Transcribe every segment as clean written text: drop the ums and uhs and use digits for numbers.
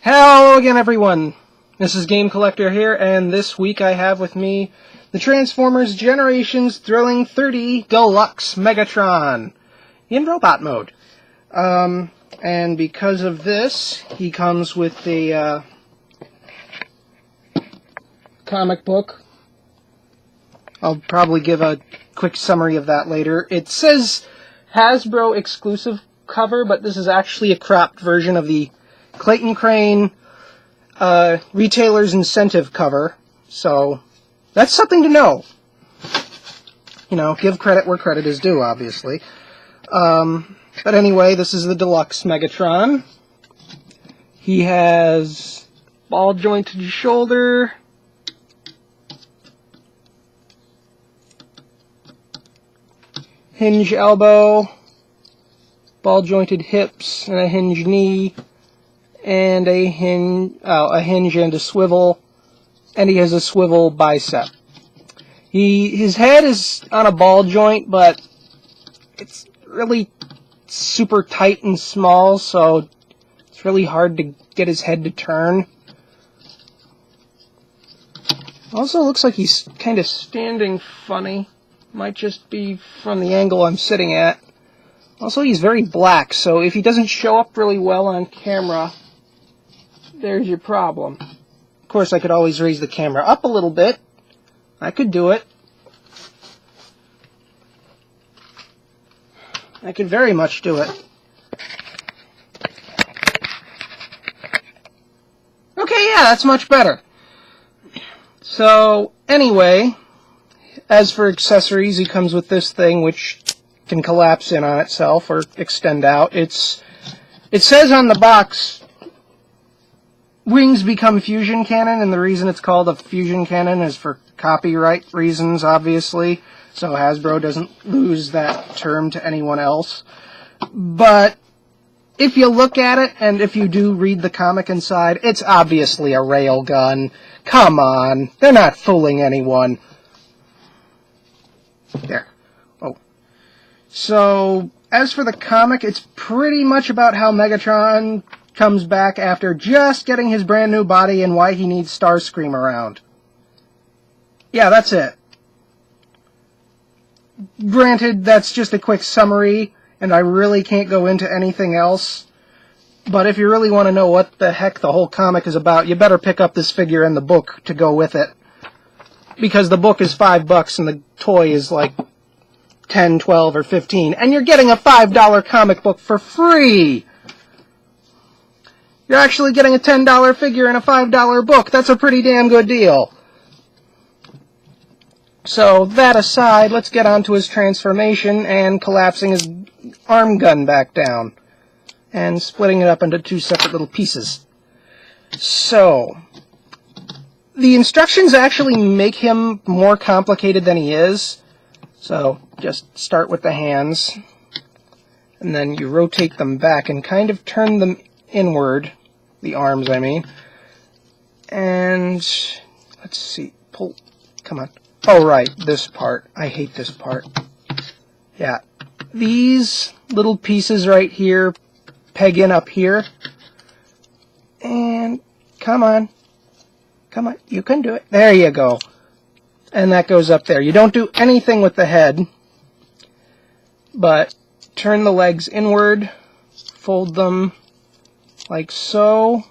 Hello again, everyone. This is Game Collector here, and this week I have with me the Transformers Generations Thrilling 30 Deluxe Megatron in robot mode. And because of this, he comes with a comic book. I'll probably give a quick summary of that later. It says Hasbro exclusive cover, but this is actually a cropped version of the Clayton Crane retailer's incentive cover, so that's something to know. You know, give credit where credit is due, obviously. But anyway, this is the Deluxe Megatron. He has ball-jointed shoulder, hinge elbow, ball-jointed hips, and a hinge knee, and a hinge and a swivel, and he has a swivel bicep. His head is on a ball joint, but it's really super tight and small, so it's really hard to get his head to turn. Also looks like he's kind of standing funny. Might just be from the angle I'm sitting at. Also, he's very black, so if he doesn't show up really well on camera, there's your problem. Of course, I could always raise the camera up a little bit. I could do it. I could very much do it. Okay, yeah, that's much better. So, anyway, as for accessories, he comes with this thing which can collapse in on itself or extend out. It says on the box, wings become fusion cannon, and the reason it's called a fusion cannon is for copyright reasons, obviously, so Hasbro doesn't lose that term to anyone else. But if you look at it, and if you do read the comic inside, it's obviously a railgun. Come on, they're not fooling anyone. There. Oh. So, as for the comic, it's pretty much about how Megatron comes back after just getting his brand new body and why he needs Starscream around. Yeah, that's it. Granted, that's just a quick summary, and I really can't go into anything else. But if you really want to know what the heck the whole comic is about, you better pick up this figure and the book to go with it. Because the book is $5 and the toy is like 10, 12, or 15, and you're getting a $5 comic book for free! You're actually getting a $10 figure and a $5 book. That's a pretty damn good deal. So, that aside, let's get on to his transformation and collapsing his arm gun back down. And splitting it up into two separate little pieces. So, the instructions actually make him more complicated than he is. So, just start with the hands. And then you rotate them back and kind of turn them inward, the arms, I mean, and let's see, pull, come on, oh right, this part, I hate this part, yeah, these little pieces right here, peg in up here, and come on, you can do it, there you go, and that goes up there. You don't do anything with the head, but turn the legs inward, fold them like so,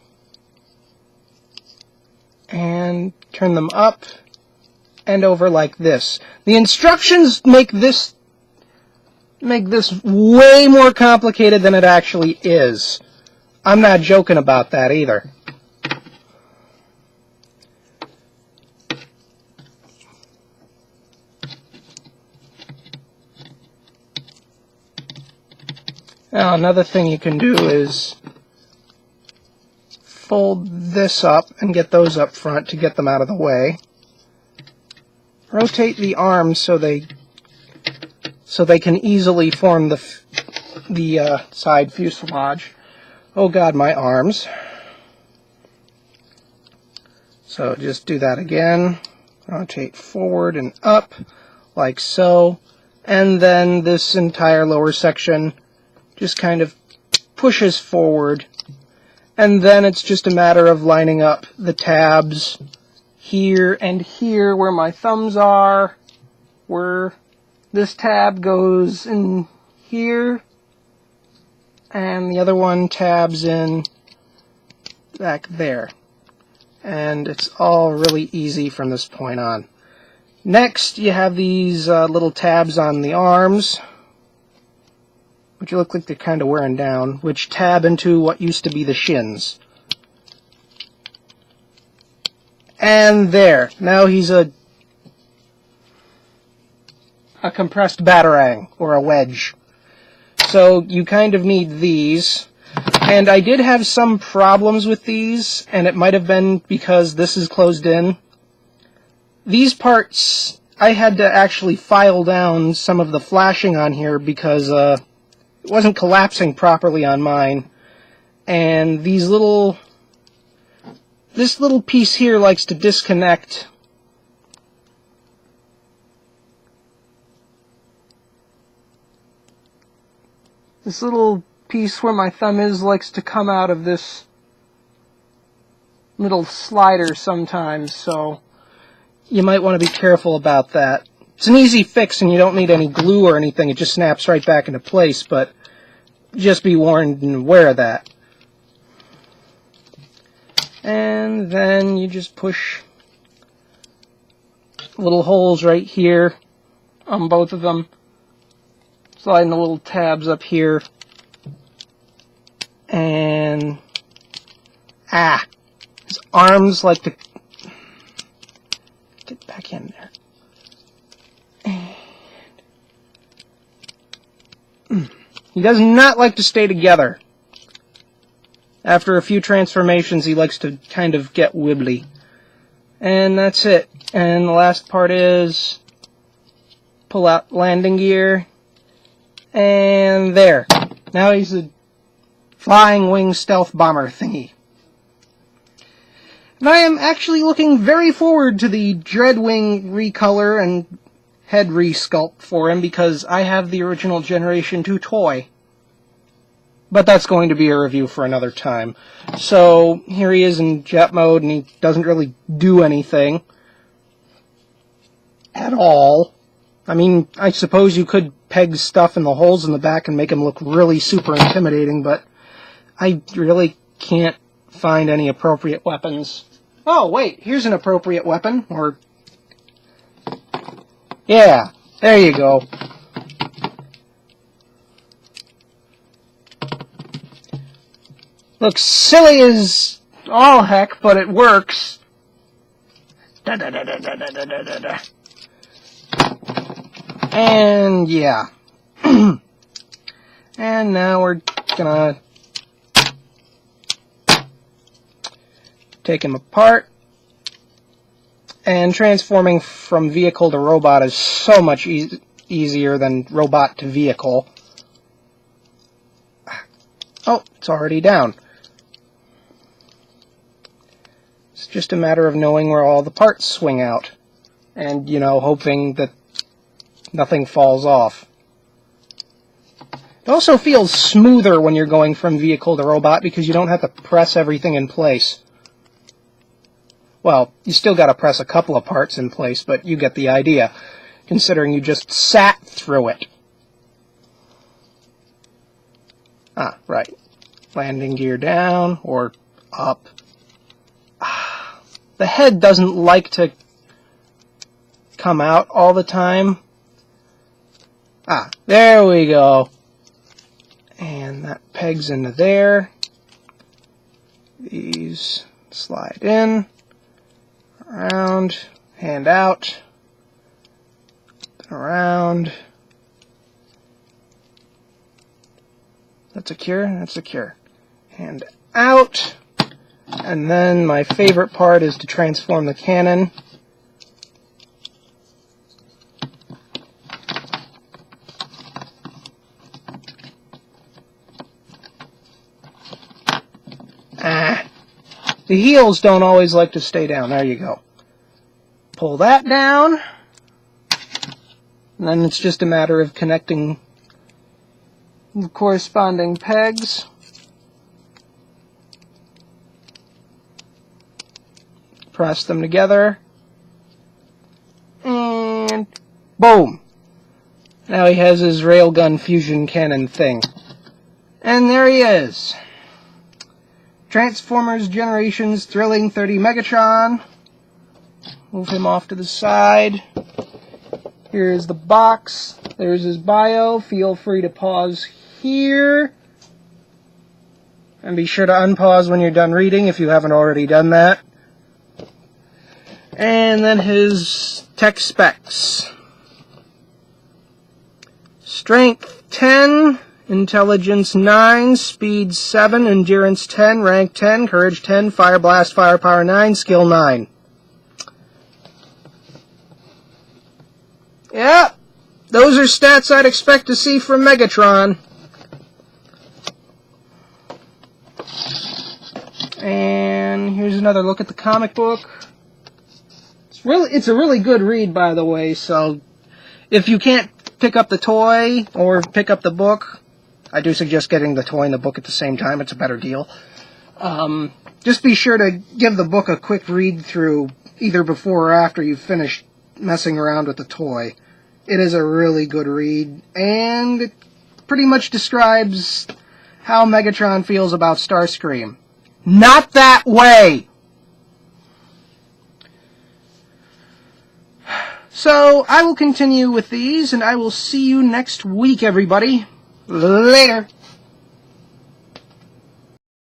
and turn them up and over like this. The instructions make this way more complicated than it actually is. I'm not joking about that either. Now, another thing you can do is fold this up and get those up front to get them out of the way. Rotate the arms so they can easily form the side fuselage. Oh god, my arms. So just do that again. Rotate forward and up like so. And then this entire lower section just kind of pushes forward And then it's just a matter of lining up the tabs here and here where my thumbs are, where this tab goes in here, and the other one tabs in back there. And it's all really easy from this point on. Next, you have these little tabs on the arms, which look like they're kind of wearing down, which tab into what used to be the shins. And there. Now he's a compressed batarang, or a wedge. So you kind of need these. And I did have some problems with these, and it might have been because this is closed in. These parts, I had to actually file down some of the flashing on here because it wasn't collapsing properly on mine. And this little piece here likes to disconnect. This little piece where my thumb is likes to come out of this little slider sometimes, so you might want to be careful about that. It's an easy fix and you don't need any glue or anything, it just snaps right back into place, but just be warned and aware of that. And then you just push little holes right here on both of them, sliding the little tabs up here, and his arms like to get back in there. And he does not like to stay together. After a few transformations, he likes to kind of get wibbly. And that's it. And the last part is pull out landing gear. And there. Now he's a flying wing stealth bomber thingy. And I am actually looking very forward to the Dreadwing recolor and head resculpt for him because I have the original Generation 2 toy. But that's going to be a review for another time. So here he is in jet mode and he doesn't really do anything at all. I mean, I suppose you could peg stuff in the holes in the back and make him look really super intimidating, but I really can't find any appropriate weapons. Oh, wait, here's an appropriate weapon, or... yeah, there you go. Looks silly as all heck, but it works. And yeah. And now we're gonna take him apart. And transforming from vehicle to robot is so much easier than robot to vehicle. Oh, it's already down. It's just a matter of knowing where all the parts swing out. And, you know, hoping that nothing falls off. It also feels smoother when you're going from vehicle to robot because you don't have to press everything in place. Well, you still got to press a couple of parts in place, but you get the idea, considering you just sat through it. Ah, right. Landing gear down, or up. The head doesn't like to come out all the time. Ah, there we go. And that pegs into there. These slide in, around, hand out, around. That's secure, that's secure. Hand out. And then my favorite part is to transform the cannon. The heels don't always like to stay down. There you go. Pull that down. And then it's just a matter of connecting the corresponding pegs. Press them together. And boom! Now he has his railgun fusion cannon thing. And there he is. Transformers Generations Thrilling 30 Megatron. Move him off to the side. Here's the box. There's his bio. Feel free to pause here. And be sure to unpause when you're done reading if you haven't already done that. And then his tech specs. Strength 10, Intelligence 9, Speed 7, Endurance 10, Rank 10, Courage 10, Fire Blast, Firepower 9, Skill 9. Yeah, those are stats I'd expect to see from Megatron. And here's another look at the comic book. It's a really good read, by the way, so if you can't pick up the toy or pick up the book, I do suggest getting the toy and the book at the same time. It's a better deal. Just be sure to give the book a quick read through either before or after you've finished messing around with the toy. It is a really good read, and it pretty much describes how Megatron feels about Starscream. Not that way! So, I will continue with these, and I will see you next week, everybody. Later!